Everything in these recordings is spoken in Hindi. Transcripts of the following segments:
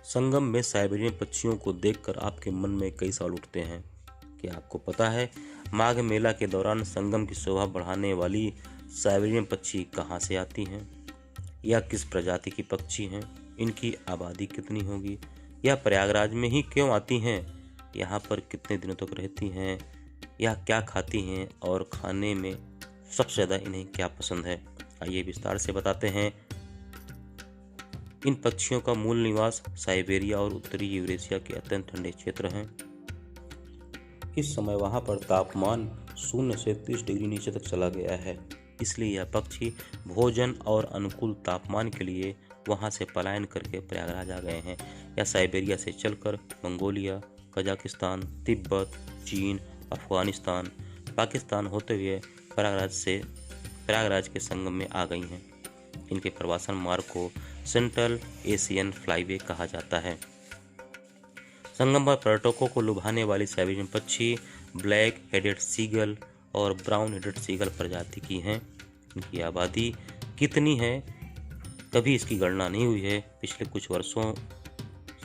संगम में साइबेरियन पक्षियों को देखकर आपके मन में कई सवाल उठते हैं। क्या आपको पता है माघ मेला के दौरान संगम की शोभा बढ़ाने वाली साइबेरियन पक्षी कहाँ से आती हैं? या किस प्रजाति की पक्षी हैं? इनकी आबादी कितनी होगी? या प्रयागराज में ही क्यों आती हैं? यहाँ पर कितने दिनों तक रहती हैं? या क्या खाती हैं और खाने में सबसे ज़्यादा इन्हें क्या पसंद है? आइए विस्तार से बताते हैं। इन पक्षियों का मूल निवास साइबेरिया और उत्तरी यूरेशिया के अत्यंत ठंडे क्षेत्र हैं। इस समय वहां पर तापमान 0 से 30 डिग्री नीचे तक चला गया है। इसलिए यह पक्षी भोजन और अनुकूल तापमान के लिए वहां से पलायन करके प्रयागराज आ गए हैं, या साइबेरिया से चलकर मंगोलिया, कजाकिस्तान, तिब्बत, चीन, अफगानिस्तान, पाकिस्तान होते हुए प्रयागराज के संगम में आ गई हैं। इनके प्रवासन मार्ग को सेंट्रल एशियन फ्लाईवे कहा जाता है। संगम पर पर्यटकों को लुभाने वाली साइबेरियन पक्षी ब्लैक हेडेड सीगल और ब्राउन हेडेड सीगल प्रजाति की हैं। इनकी आबादी कितनी है, कभी इसकी गणना नहीं हुई है। पिछले कुछ वर्षों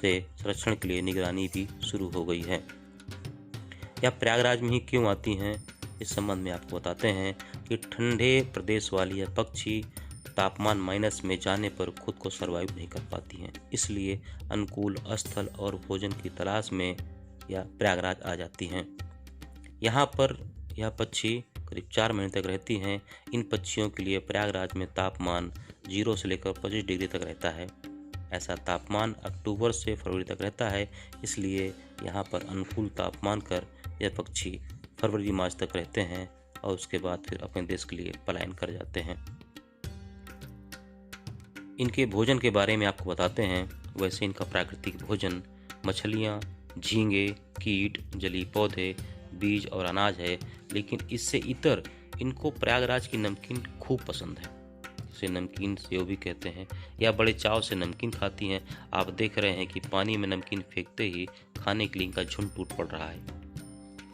से संरक्षण के लिए निगरानी भी शुरू हो गई है। यह प्रयागराज में ही क्यों आती हैं, इस संबंध में आपको बताते हैं कि ठंडे प्रदेश वाली यह पक्षी तापमान माइनस में जाने पर खुद को सर्वाइव नहीं कर पाती हैं। इसलिए अनुकूल स्थल और भोजन की तलाश में यह प्रयागराज आ जाती हैं। यहाँ पर यह पक्षी करीब 4 महीने तक रहती हैं। इन पक्षियों के लिए प्रयागराज में तापमान 0 से लेकर 25 डिग्री तक रहता है। ऐसा तापमान अक्टूबर से फरवरी तक रहता है। इसलिए यहाँ पर अनुकूल तापमान कर यह पक्षी फरवरी मार्च तक रहते हैं और उसके बाद फिर अपने देश के लिए पलायन कर जाते हैं। इनके भोजन के बारे में आपको बताते हैं। वैसे इनका प्राकृतिक भोजन मछलियाँ, झींगे, कीट, जलीय पौधे, बीज और अनाज है, लेकिन इससे इतर इनको प्रयागराज की नमकीन खूब पसंद है। इसे नमकीन सेव भी कहते हैं। यह बड़े चाव से नमकीन खाती हैं। आप देख रहे हैं कि पानी में नमकीन फेंकते ही खाने के लिए इनका झुंड टूट पड़ रहा है।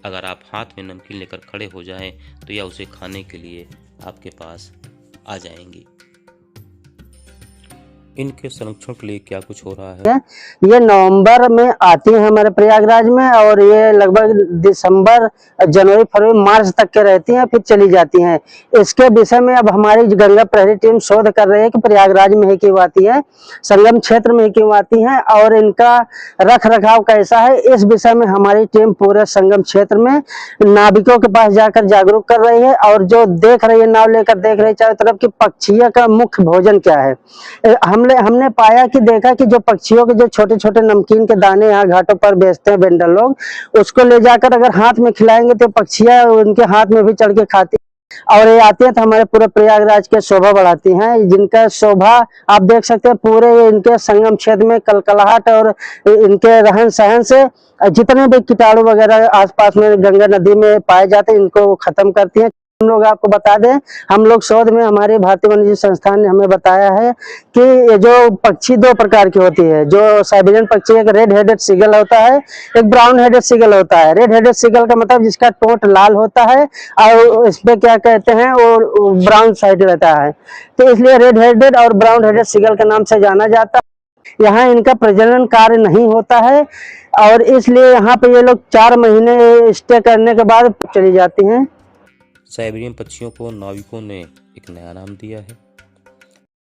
अगर आप हाथ में नमकीन लेकर खड़े हो जाएं तो यह उसे खाने के लिए आपके पास आ जाएंगी। इनके संरक्षण के लिए क्या कुछ हो रहा है? ये नवंबर में आती है हमारे प्रयागराज में, और ये लगभग दिसंबर, जनवरी, फरवरी, मार्च तक के रहती हैं, फिर चली जाती हैं। इसके विषय में अब हमारी गंगा प्रहरी टीम शोध कर रही है कि प्रयागराज में ही क्यों आती है, संगम क्षेत्र में ही क्यों आती है और इनका रख रखाव कैसा है। इस विषय में हमारी टीम पूरे संगम क्षेत्र में नाविकों के पास जाकर जागरूक कर रही है, और जो देख रही है, नाव लेकर देख रही है चारों तरफ की पक्षियों का मुख्य भोजन क्या है। हमने पाया कि देखा कि जो पक्षियों के जो छोटे छोटे नमकीन के दाने यहाँ घाटों पर बेचते हैं वेंडर लोग, उसको ले जाकर अगर हाथ में खिलाएंगे तो पक्षियां उनके हाथ में भी चढ़ के खाती और ये आती है तो हमारे पूरे प्रयागराज के शोभा बढ़ाती हैं। जिनका शोभा आप देख सकते हैं पूरे इनके संगम क्षेत्र में कलकलाहट और इनके रहन सहन से जितने भी कीटाणु वगैरह आसपास में गंगा नदी में पाए जाते हैं इनको खत्म करती हैं। हम लोग आपको बता दें, हम लोग शोध में हमारे भारतीय वन्यजीव संस्थान ने हमें बताया है कि ये जो पक्षी 2 प्रकार की होती है। जो साइबेरियन पक्षी एक रेड हेडेड सीगल होता है, एक ब्राउन हेडेड सीगल होता है। रेड हेडेड सीगल का मतलब जिसका टोंट लाल होता है और इसमें क्या कहते हैं वो ब्राउन साइड रहता है, तो इसलिए रेड हेडेड और ब्राउन हेडेड सीगल के नाम से जाना जाता है। यहाँ इनका प्रजनन कार्य नहीं होता है और इसलिए यहाँ पे ये लोग 4 महीने स्टे करने के बाद चली जाती हैं। साइबेरियन पक्षियों को नाविकों ने एक नया नाम दिया है।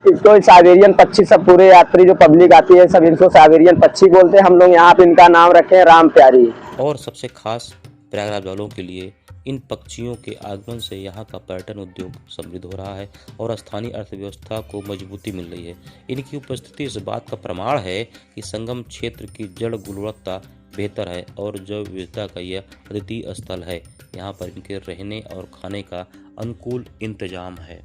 इसको साइबेरियन पक्षी, सब पूरे यात्री जो पब्लिक आती है सब इनको साइबेरियन पक्षी बोलते हैं। हम लोग यहाँ पे इनका नाम रखे हैं राम प्यारी। और सबसे खास प्रयागराज वालों के लिए इन पक्षियों के आगमन से यहाँ का पर्यटन उद्योग समृद्ध हो रहा है और स्थानीय अर्थव्यवस्था को मजबूती मिल रही है। इनकी उपस्थिति इस बात का प्रमाण है कि संगम क्षेत्र की जड़ गुणवत्ता बेहतर है और जैव विविधता का यह अद्वितीय स्थल है। यहाँ पर इनके रहने और खाने का अनुकूल इंतजाम है।